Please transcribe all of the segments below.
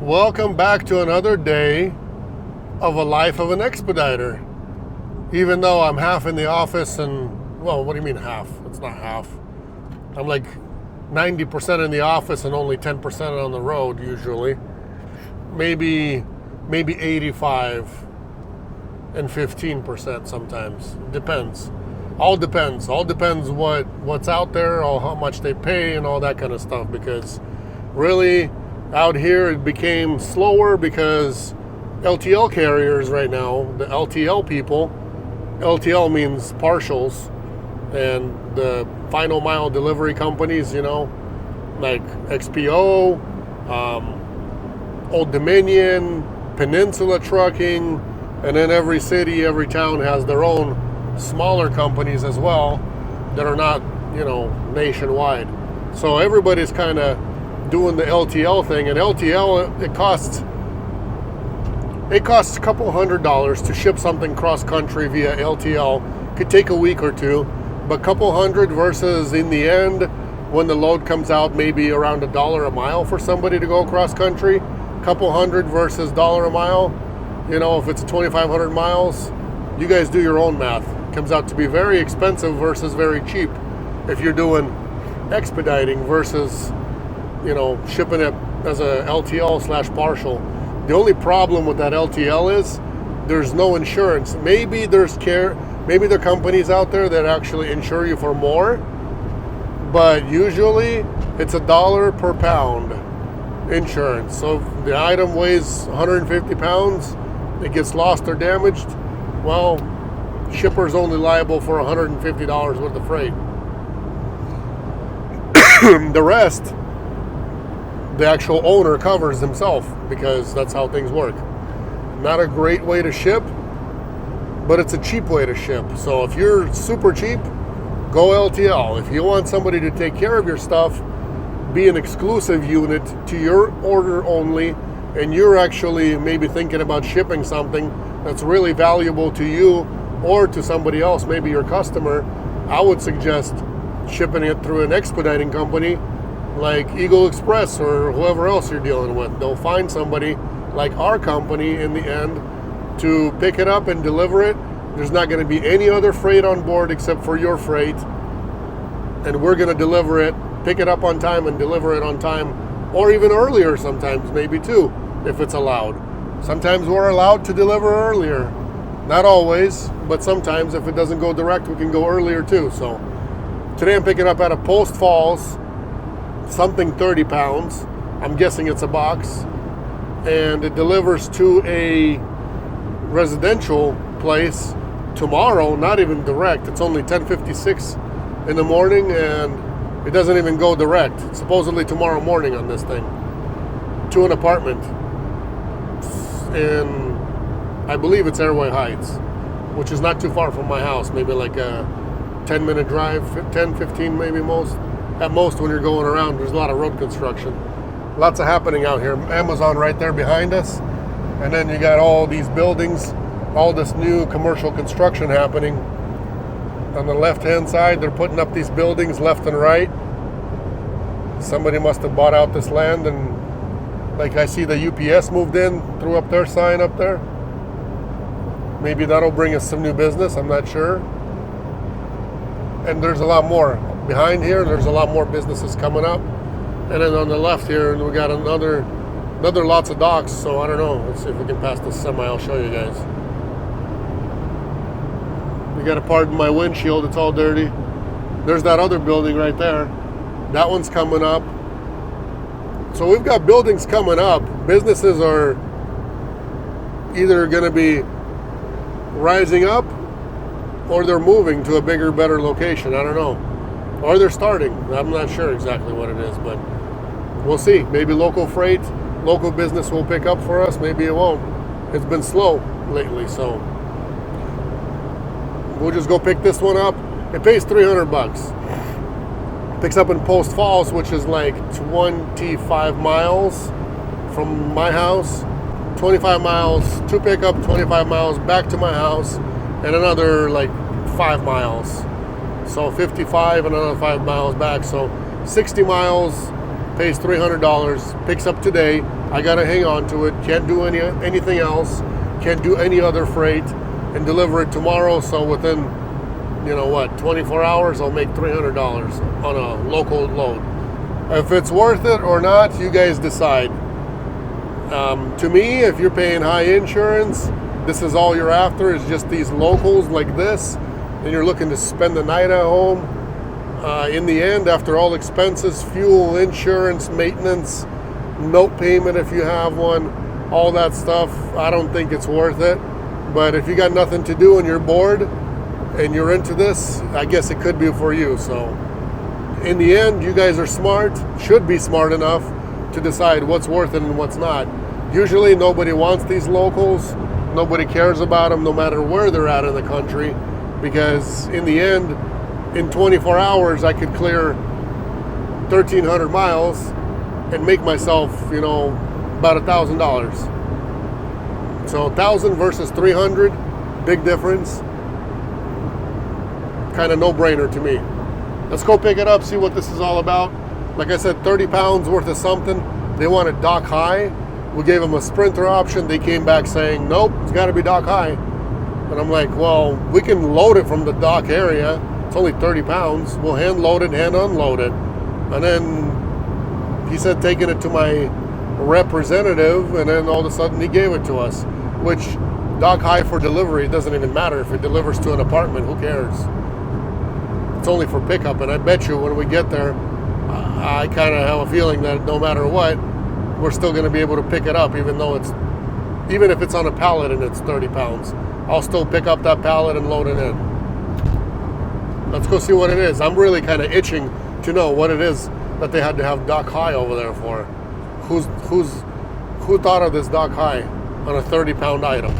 Welcome back to another day of a life of an expediter. Even though I'm half in the office and, well, what do you mean half? It's not half. I'm like 90% in the office and only 10% on the road usually. Maybe 85 and 15% sometimes. Depends. All depends. All depends what's out there, or how much they pay and all that kind of stuff, because really out here it became slower because LTL carriers right now, the LTL people, LTL means partials, and the final mile delivery companies, like XPO, Old Dominion, Peninsula Trucking, and then every city, every town has their own smaller companies as well that are not, nationwide. So everybody's kind of doing the LTL thing, and LTL, it costs a couple $100 to ship something cross country via LTL. Could take a week or two, but couple hundred versus in the end when the load comes out maybe around $1 a mile for somebody to go cross country. Couple hundred versus $1 a mile. If it's 2,500 miles, you guys do your own math. It comes out to be very expensive versus very cheap if you're doing expediting versus shipping it as a LTL/partial. The only problem with that LTL is there's no insurance. Maybe there are companies out there that actually insure you for more, but usually it's $1 per pound insurance. So if the item weighs 150 pounds, it gets lost or damaged, well, shipper's only liable for $150 worth of freight. The rest, the actual owner covers himself, because that's how things work. Not a great way to ship, but it's a cheap way to ship. So if you're super cheap, go LTL. If you want somebody to take care of your stuff, be an exclusive unit to your order only, and you're actually maybe thinking about shipping something that's really valuable to you or to somebody else, maybe your customer, I would suggest shipping it through an expediting company like Eagle Express or whoever else you're dealing with. They'll find somebody like our company in the end to pick it up and deliver it. There's not going to be any other freight on board except for your freight, and we're going to deliver it, pick it up on time and deliver it on time, or even earlier sometimes, maybe too, if it's allowed. Sometimes we're allowed to deliver earlier. Not always, but sometimes if it doesn't go direct, we can go earlier too. So today I'm picking up out of Post Falls, something 30 pounds. I'm guessing it's a box. And it delivers to a residential place tomorrow, not even direct. It's only 10:56 in the morning, and it doesn't even go direct. It's supposedly tomorrow morning on this thing. To an apartment in, I believe it's Airway Heights, which is not too far from my house. Maybe like a 10-minute drive, 10, 15 maybe most. At most when you're going around. There's a lot of road construction. Lots of happening out here. Amazon right there behind us. And then you got all these buildings, all this new commercial construction happening. On the left-hand side, they're putting up these buildings left and right. Somebody must have bought out this land, and like I see the UPS moved in, threw up their sign up there. Maybe that'll bring us some new business, I'm not sure. And there's a lot more. Behind here, there's a lot more businesses coming up. And then on the left here, we got another lots of docks. So I don't know. Let's see if we can pass this semi. I'll show you guys. You got to pardon my windshield. It's all dirty. There's that other building right there. That one's coming up. So we've got buildings coming up. Businesses are either going to be rising up or they're moving to a bigger, better location. I don't know. Or they're starting. I'm not sure exactly what it is, but we'll see. Maybe local freight, local business will pick up for us. Maybe it won't. It's been slow lately, so we'll just go pick this one up. It pays $300. Picks up in Post Falls, which is like 25 miles from my house. 25 miles to pick up, 25 miles back to my house, and another like 5 miles. So 55 and another 5 miles back. So 60 miles, pays $300, picks up today. I got to hang on to it. Can't do anything else. Can't do any other freight and deliver it tomorrow. So within, 24 hours, I'll make $300 on a local load. If it's worth it or not, you guys decide. To me, if you're paying high insurance, this is all you're after is just these locals like this, and you're looking to spend the night at home. In the end, after all expenses, fuel, insurance, maintenance, note payment if you have one, all that stuff, I don't think it's worth it. But if you got nothing to do and you're bored and you're into this, I guess it could be for you. So in the end, you guys are smart, should be smart enough to decide what's worth it and what's not. Usually nobody wants these locals. Nobody cares about them no matter where they're at in the country, because in the end, in 24 hours, I could clear 1,300 miles and make myself, about $1,000. So 1,000 versus 300, big difference. Kind of no-brainer to me. Let's go pick it up, see what this is all about. Like I said, 30 pounds worth of something. They wanted dock high. We gave them a Sprinter option. They came back saying, nope, it's got to be dock high. And I'm like, well, we can load it from the dock area. It's only 30 pounds. We'll hand load it, hand unload it. And then he said taking it to my representative, and then all of a sudden he gave it to us, which dock high for delivery, it doesn't even matter. If it delivers to an apartment, who cares? It's only for pickup. And I bet you when we get there, I kind of have a feeling that no matter what, we're still going to be able to pick it up, even if it's on a pallet and it's 30 pounds. I'll still pick up that pallet and load it in. Let's go see what it is. I'm really kind of itching to know what it is that they had to have dock high over there for. Who thought of this dock high on a 30-pound item?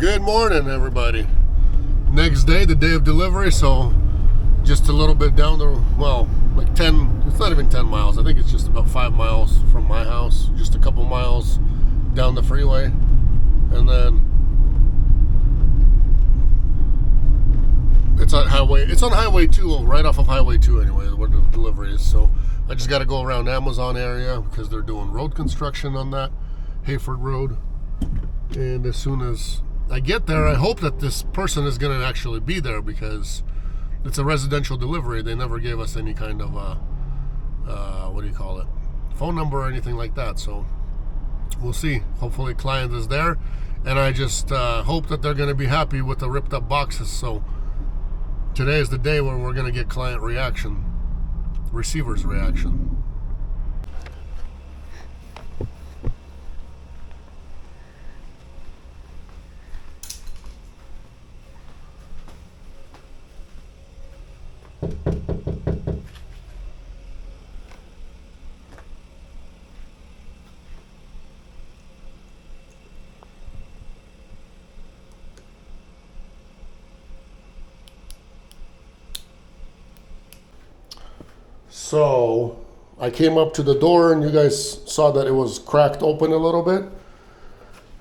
Good morning, everybody. Next day, the day of delivery, so just a little bit down the, well, like 10, it's not even 10 miles. I think it's just about 5 miles from my house, just a couple miles down the freeway. And then it's on Highway 2, right off of Highway 2 anyway, where the delivery is. So I just got to go around Amazon area because they're doing road construction on that Hayford Road. And as soon as I get there, I hope that this person is going to actually be there because it's a residential delivery. They never gave us any kind of, what do you call it, phone number or anything like that. So we'll see. Hopefully client is there. And I just hope that they're going to be happy with the ripped up boxes. So today is the day where we're going to get client reaction, receiver's reaction. So I came up to the door and you guys saw that it was cracked open a little bit.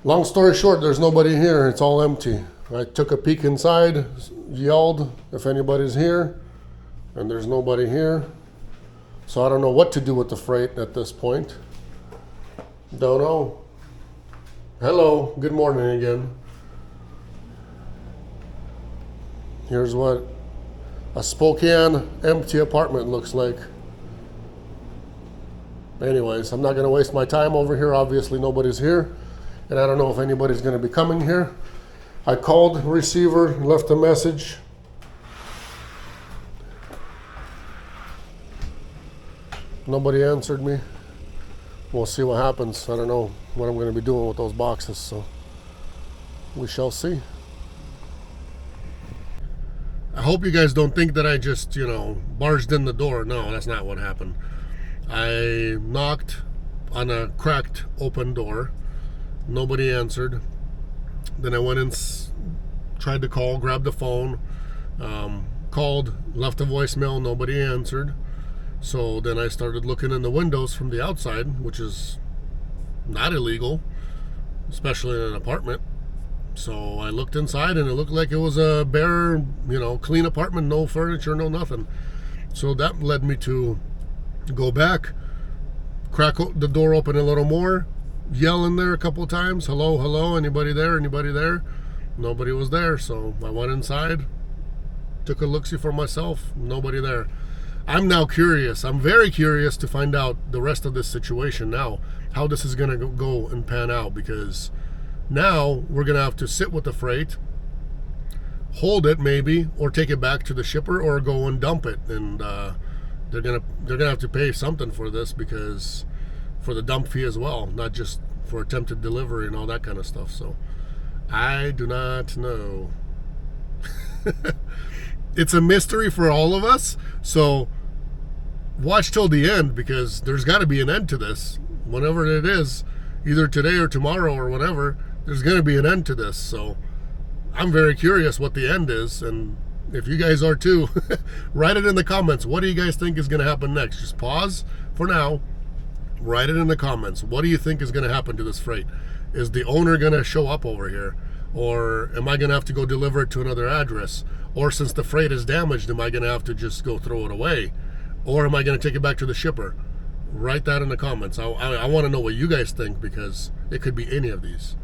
Long story short, there's nobody here. It's all empty. I took a peek inside, yelled if anybody's here, and there's nobody here. So I don't know what to do with the freight at this point. Don't know. Hello, good morning again. Here's what a Spokane empty apartment looks like. Anyways, I'm not going to waste my time over here. Obviously nobody's here, and I don't know if anybody's going to be coming here. I called receiver, left a message. Nobody answered me. We'll see what happens. I don't know what I'm going to be doing with those boxes, so we shall see. I hope you guys don't think that I just, barged in the door. No, that's not what happened. I knocked on a cracked open door. Nobody answered. Then I went and tried to call, grabbed the phone, called, left a voicemail, nobody answered. So then I started looking in the windows from the outside, which is not illegal, especially in an apartment. So I looked inside and it looked like it was a bare, clean apartment, no furniture, no nothing. So that led me to go back, crack the door open a little more, yell in there a couple of times, hello, hello, anybody there, anybody there? Nobody was there, so I went inside, took a look-see for myself, nobody there. I'm now curious, I'm very curious to find out the rest of this situation now, how this is going to go and pan out, because now we're going to have to sit with the freight, hold it maybe, or take it back to the shipper, or go and dump it, and they're gonna have to pay something for this, because for the dump fee as well, not just for attempted delivery and all that kind of stuff. So I do not know. It's a mystery for all of us, so watch till the end, because there's got to be an end to this. Whenever it is, either today or tomorrow or whenever, there's going to be an end to this. So I'm very curious what the end is, and if you guys are too, write it in the comments. What do you guys think is going to happen next? Just pause for now. Write it in the comments. What do you think is going to happen to this freight? Is the owner going to show up over here? Or am I going to have to go deliver it to another address? Or since the freight is damaged, am I going to have to just go throw it away? Or am I going to take it back to the shipper? Write that in the comments. I want to know what you guys think, because it could be any of these.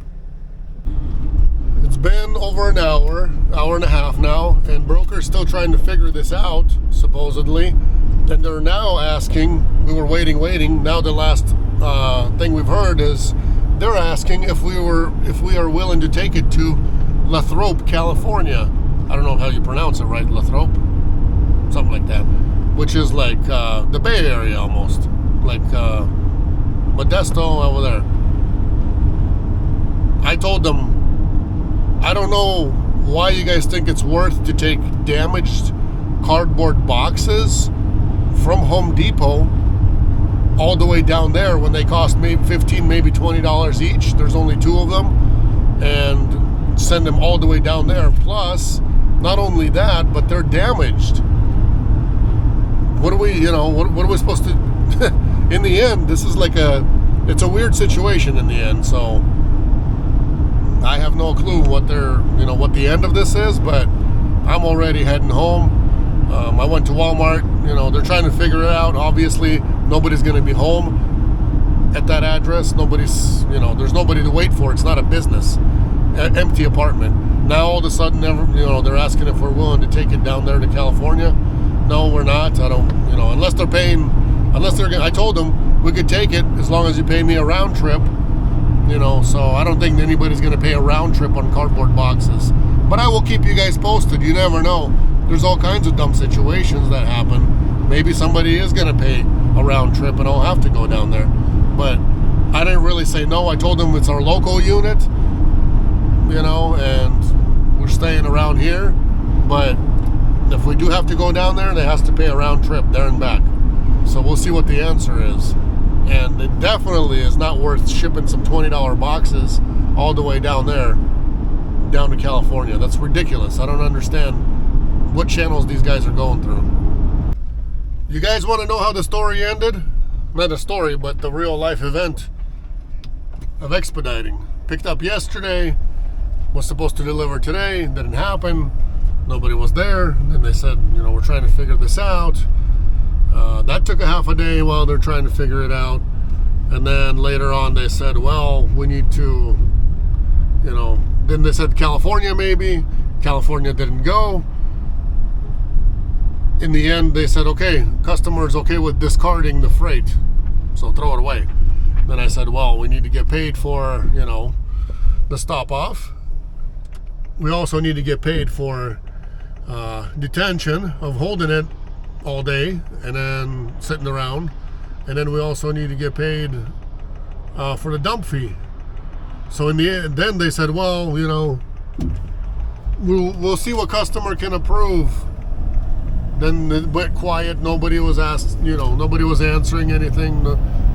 It's been over an hour and a half now, and broker's still trying to figure this out, supposedly. And they're now asking, we were waiting. Now the last thing we've heard is they're asking if we are willing to take it to Lathrop, California. I don't know how you pronounce it, right? Lathrop? Something like that. Which is like the Bay Area almost. Like Modesto over there. I told them, I don't know why you guys think it's worth to take damaged cardboard boxes from Home Depot all the way down there when they cost maybe $15, maybe $20 each. There's only 2 of them, and send them all the way down there. Plus, not only that, but they're damaged. What are we, what are we supposed to, in the end, this is like it's a weird situation in the end, so I have no clue what what the end of this is, but I'm already heading home. I went to Walmart, they're trying to figure it out. Obviously, nobody's going to be home at that address. Nobody's, there's nobody to wait for. It's not a business. Empty apartment. Now all of a sudden, they're asking if we're willing to take it down there to California. No, we're not. I don't, unless they're paying, I told them we could take it as long as you pay me a round trip, so I don't think anybody's going to pay a round trip on cardboard boxes. But I will keep you guys posted. You never know. There's all kinds of dumb situations that happen. Maybe somebody is going to pay a round trip and I'll have to go down there. But I didn't really say no. I told them it's our local unit, and we're staying around here. But if we do have to go down there, they has to pay a round trip there and back. So we'll see what the answer is. And it definitely is not worth shipping some $20 boxes all the way down there, down to California. That's ridiculous. I don't understand what channels these guys are going through. You guys want to know how the story ended? Not a story, but the real life event of Expediting. Picked up yesterday, was supposed to deliver today, didn't happen. Nobody was there. Then they said, we're trying to figure this out. That took a half a day while they're trying to figure it out. And then later on they said, well, we need to, then they said California maybe. California didn't go. In the end, they said, okay, customer's okay with discarding the freight, so throw it away. Then I said, well, we need to get paid for, the stop off. We also need to get paid for detention of holding it all day and then sitting around. And then we also need to get paid for the dump fee. So in the end, then they said, well, we'll see what customer can approve. Then it went quiet. Nobody was asked, nobody was answering anything.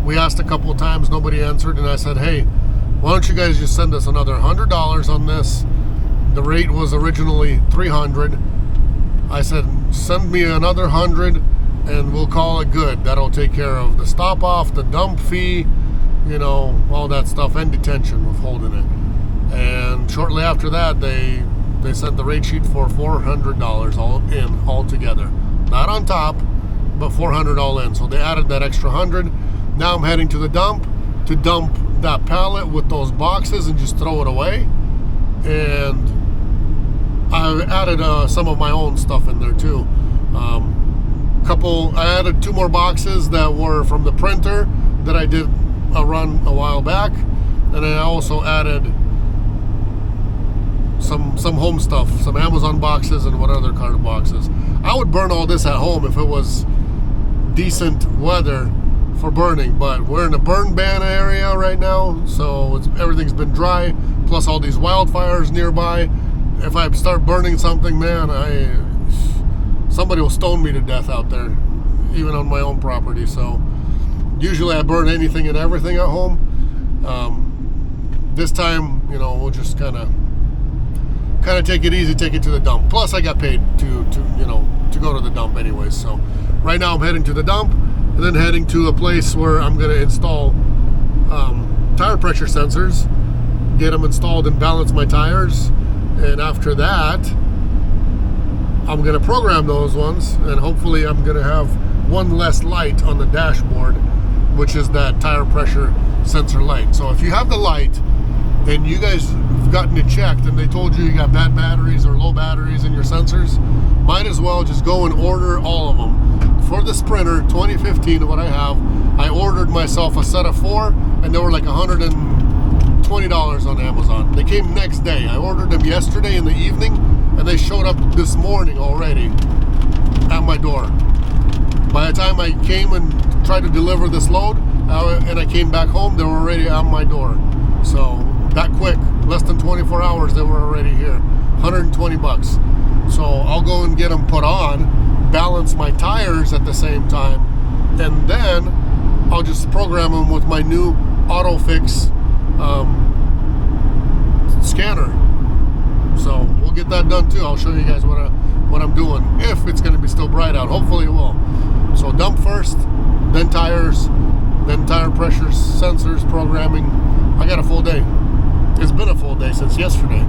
We asked a couple of times, nobody answered. And I said, hey, why don't you guys just send us another $100 on this? The rate was originally $300. I said, send me another $100 and we'll call it good. That'll take care of the stop off, the dump fee, all that stuff, and detention of holding it. And shortly after that, they sent the rate sheet for $400 all together. Not on top, but $400 all in. So they added that extra $100. Now I'm heading to the dump to dump that pallet with those boxes and just throw it away. And I added some of my own stuff in there too. I added 2 more boxes that were from the printer that I did a run a while back. And then I also added some home stuff, some Amazon boxes and what other card boxes. I would burn all this at home if it was decent weather for burning, but we're in a burn ban area right now, so everything's been dry, plus all these wildfires nearby. If I start burning something, man, somebody will stone me to death out there, even on my own property. So usually I burn anything and everything at home. This time, we'll just kind of take it easy, take it to the dump. Plus I got paid to go to the dump anyways. So right now I'm heading to the dump and then heading to a place where I'm going to install tire pressure sensors, get them installed and balance my tires. And after that, I'm going to program those ones, and hopefully I'm going to have one less light on the dashboard, which is that tire pressure sensor light. So if you have the light and you guys have gotten it checked and they told you got bad batteries or low batteries in your sensors, might as well just go and order all of them. For the Sprinter 2015, what I have, I ordered myself a set of 4, and they were like $120 on Amazon. They came next day. I ordered them yesterday in the evening, and they showed up this morning already at my door. By the time I came and tried to deliver this load, and I came back home, they were already at my door. So that quick, less than 24 hours, they were already here. $120. So I'll go and get them put on, balance my tires at the same time, and then I'll just program them with my new AutoFix scanner. So we'll get that done too. I'll show you guys what I'm doing, if it's going to be still bright out. Hopefully it will. So dump first, then tires, then tire pressure sensors, programming. I got a full day. It's been a full day since yesterday.